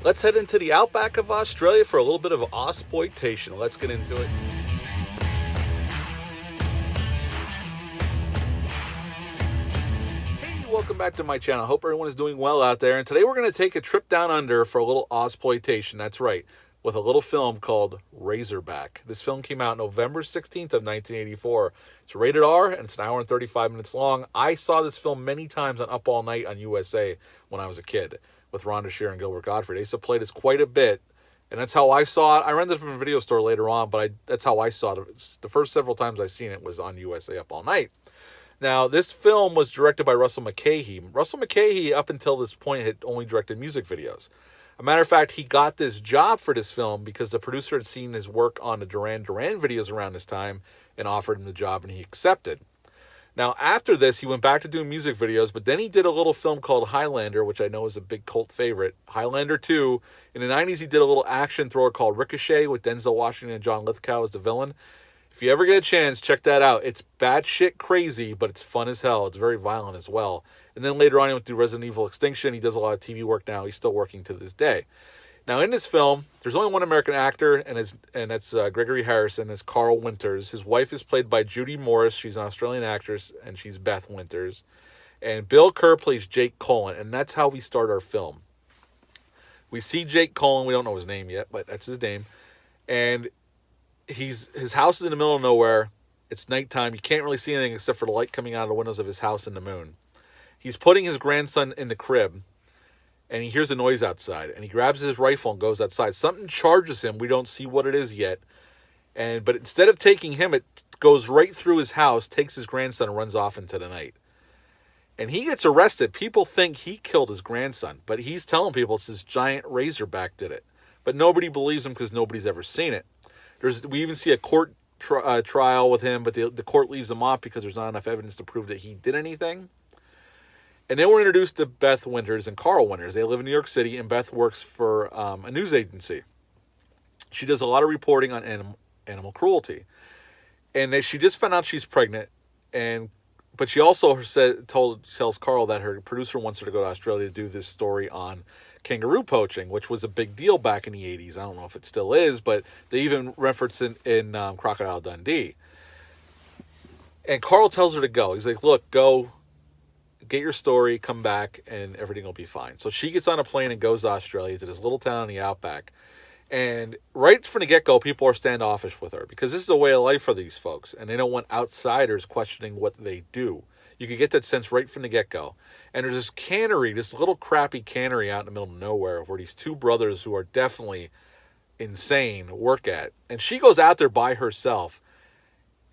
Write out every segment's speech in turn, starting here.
Let's head into the outback of Australia for a little bit of Ausploitation. Let's get into it. Hey, welcome back to my channel. Hope everyone is doing well out there. And today we're going to take a trip down under for a little Ausploitation. That's right, with a little film called Razorback. This film came out November 16th of 1984. It's rated R, and it's an hour and 35 minutes long. I saw this film many times on Up All Night on USA when I was a kid with Rhonda Shear and Gilbert Gottfried. They used to play this quite a bit, and that's how I saw it. I rented it from a video store later on, but that's how I saw it. The first several times I seen it was on USA Up All Night. Now, this film was directed by Russell Mulcahy. Russell Mulcahy, up until this point, had only directed music videos. A matter of fact, he got this job for this film because the producer had seen his work on the Duran Duran videos around this time and offered him the job, and he accepted. Now, after this, he went back to doing music videos, but then he did a little film called Highlander, which I know is a big cult favorite. Highlander 2. In the 90s, he did a little action thriller called Ricochet with Denzel Washington and John Lithgow as the villain. If you ever get a chance, check that out. It's batshit crazy, but it's fun as hell. It's very violent as well. And then later on, he went through Resident Evil Extinction. He does a lot of TV work now. He's still working to this day. Now, in this film, there's only one American actor, and that's Gregory Harrison as Carl Winters. His wife is played by Judy Morris. She's an Australian actress, and she's Beth Winters. And Bill Kerr plays Jake Cullen, and that's how we start our film. We see Jake Cullen. We don't know his name yet, but that's his name. And his house is in the middle of nowhere. It's nighttime. You can't really see anything except for the light coming out of the windows of his house and the moon. He's putting his grandson in the crib, and he hears a noise outside, and he grabs his rifle and goes outside. Something charges him. We don't see what it is yet. But instead of taking him, it goes right through his house, takes his grandson, and runs off into the night. And he gets arrested. People think he killed his grandson, but he's telling people it's this giant razorback did it. But nobody believes him because nobody's ever seen it. We even see a court trial with him, but the court leaves him off because there's not enough evidence to prove that he did anything. And then we're introduced to Beth Winters and Carl Winters. They live in New York City, and Beth works for a news agency. She does a lot of reporting on animal cruelty. And she just found out she's pregnant, but she also tells Carl that her producer wants her to go to Australia to do this story on kangaroo poaching, which was a big deal back in the 80s. I don't know if it still is, but they even reference it in Crocodile Dundee. And Carl tells her to go. He's like, look, go, get your story, come back, and everything will be fine. So she gets on a plane and goes to Australia, to this little town in the outback. And right from the get-go, people are standoffish with her because this is a way of life for these folks, and they don't want outsiders questioning what they do. You can get that sense right from the get-go. And there's this cannery, this little crappy cannery out in the middle of nowhere where these two brothers who are definitely insane work at. And she goes out there by herself.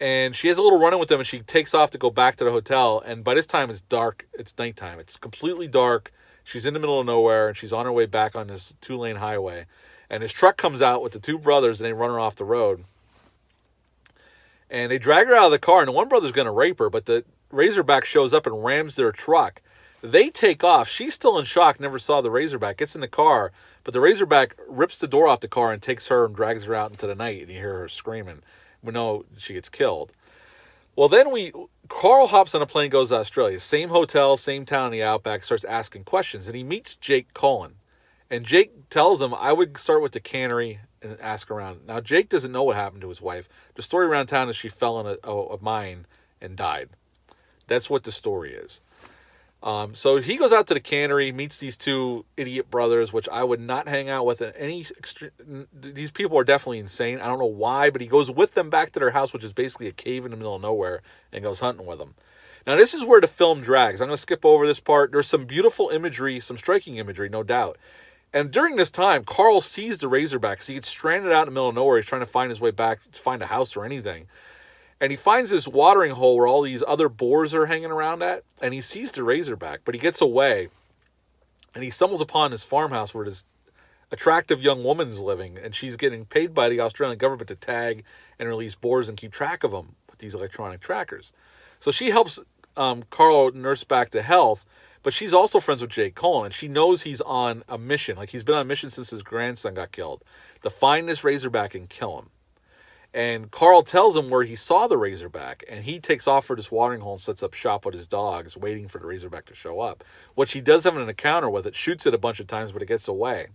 And she has a little run-in with them, and she takes off to go back to the hotel. And by this time, it's dark. It's nighttime. It's completely dark. She's in the middle of nowhere, and she's on her way back on this 2-lane highway. And his truck comes out with the two brothers, and they run her off the road. And they drag her out of the car, and the one brother's going to rape her, but the Razorback shows up and rams their truck. They take off. She's still in shock, never saw the Razorback, gets in the car, but the Razorback rips the door off the car and takes her and drags her out into the night, and you hear her screaming. We know she gets killed. Well, then Carl hops on a plane, goes to Australia. Same hotel, same town in the outback, starts asking questions, and he meets Jake Cullen. And Jake tells him, I would start with the cannery and ask around. Now, Jake doesn't know what happened to his wife. The story around town is she fell in a mine and died. That's what the story is. So he goes out to the cannery, meets these two idiot brothers, which I would not hang out with. These people are definitely insane. I don't know why, but he goes with them back to their house, which is basically a cave in the middle of nowhere, and goes hunting with them. Now, this is where the film drags. I'm going to skip over this part. There's some beautiful imagery, some striking imagery, no doubt. And during this time, Carl sees the Razorback because he gets stranded out in the middle of nowhere. He's trying to find his way back to find a house or anything. And he finds this watering hole where all these other boars are hanging around at. And he sees the Razorback, but he gets away. And he stumbles upon this farmhouse where this attractive young woman is living. And she's getting paid by the Australian government to tag and release boars and keep track of them with these electronic trackers. So she helps Carl nurse back to health. But she's also friends with Jake Cullen, and she knows he's on a mission. Like, he's been on a mission since his grandson got killed, to find this Razorback and kill him. And Carl tells him where he saw the Razorback, and he takes off for this watering hole and sets up shop with his dogs, waiting for the Razorback to show up. Which he does have an encounter with it, shoots it a bunch of times, but it gets away.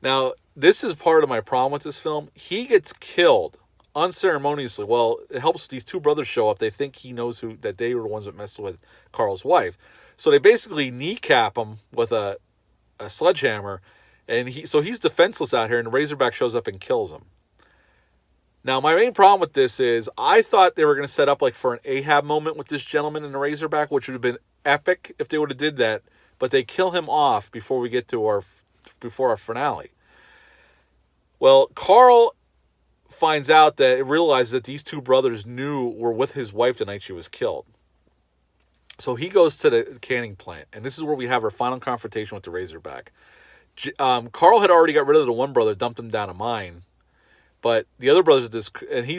Now, this is part of my problem with this film. He gets killed unceremoniously. Well, it helps these two brothers show up. They think he knows that they were the ones that messed with Carl's wife. So they basically kneecap him with a sledgehammer, and he's defenseless out here, and the Razorback shows up and kills him. Now, my main problem with this is I thought they were going to set up like for an Ahab moment with this gentleman and the Razorback, which would have been epic if they would have did that, but they kill him off before we get to our finale. Well, Carl finds out realizes that these two brothers were with his wife the night she was killed. So he goes to the canning plant, and this is where we have our final confrontation with the Razorback. Carl had already got rid of the one brother, dumped him down a mine, but the other brothers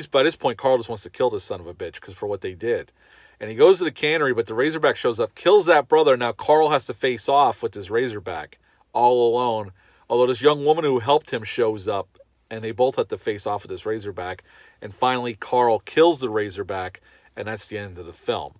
by this point, Carl just wants to kill this son of a bitch for what they did. And he goes to the cannery, but the Razorback shows up, kills that brother. Now Carl has to face off with this Razorback all alone, although this young woman who helped him shows up, and they both have to face off with this Razorback. And finally, Carl kills the Razorback, and that's the end of the film.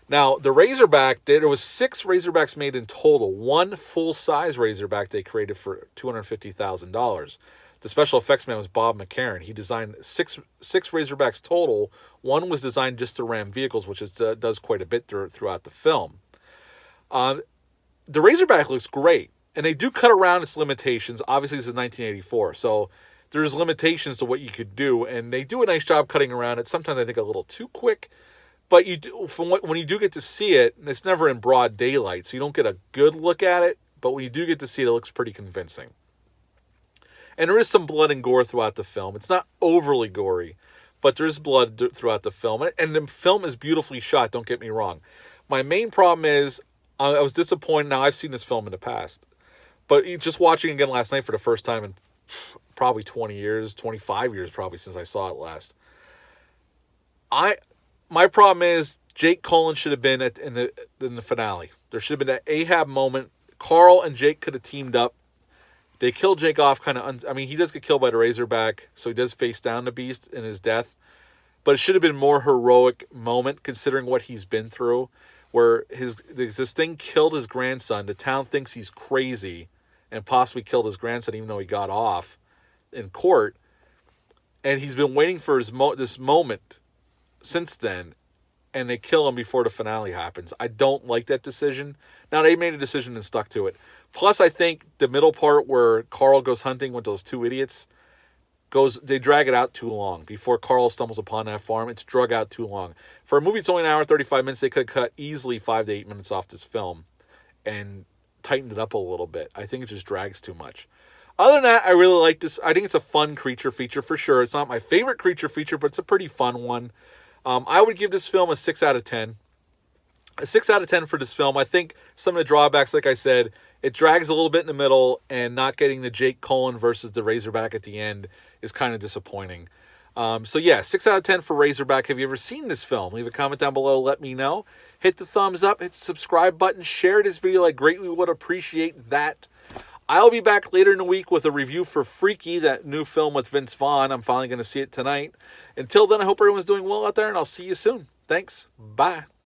Now, the Razorback, there was 6 Razorbacks made in total. One full-size Razorback they created for $250,000. The special effects man was Bob McCarran. He designed six Razorbacks total. One was designed just to ram vehicles, which does quite a bit throughout the film. The Razorback looks great, and they do cut around its limitations. Obviously, this is 1984, so there's limitations to what you could do, and they do a nice job cutting around it. Sometimes I think a little too quick, but when you do get to see it, and it's never in broad daylight, so you don't get a good look at it, but when you do get to see it, it looks pretty convincing. And there is some blood and gore throughout the film. It's not overly gory, but there's blood throughout the film. And the film is beautifully shot, don't get me wrong. My main problem is I was disappointed. Now, I've seen this film in the past, but just watching it again last night for the first time in probably 20 years, 25 years probably since I saw it last. My problem is Jake Cullen should have been in the finale. There should have been that Ahab moment. Carl and Jake could have teamed up. They kill Jake off kind of... he does get killed by the Razorback, so he does face down the beast in his death. But it should have been a more heroic moment, considering what he's been through, where this thing killed his grandson. The town thinks he's crazy and possibly killed his grandson, even though he got off in court. And he's been waiting for this moment since then, and they kill him before the finale happens. I don't like that decision. Now, they made a decision and stuck to it. Plus, I think the middle part where Carl goes hunting with those two idiots, they drag it out too long. Before Carl stumbles upon that farm, it's drug out too long. For a movie that's only an hour and 35 minutes, they could have cut easily 5 to 8 minutes off this film and tightened it up a little bit. I think it just drags too much. Other than that, I really like this. I think it's a fun creature feature for sure. It's not my favorite creature feature, but it's a pretty fun one. I would give this film a 6 out of 10. A 6 out of 10 for this film. I think some of the drawbacks, like I said, it drags a little bit in the middle, and not getting the Jake Cullen versus the Razorback at the end is kind of disappointing. So yeah, 6 out of 10 for Razorback. Have you ever seen this film? Leave a comment down below. Let me know. Hit the thumbs up. Hit the subscribe button. Share this video. I greatly would appreciate that. I'll be back later in the week with a review for Freaky, that new film with Vince Vaughn. I'm finally going to see it tonight. Until then, I hope everyone's doing well out there, and I'll see you soon. Thanks. Bye.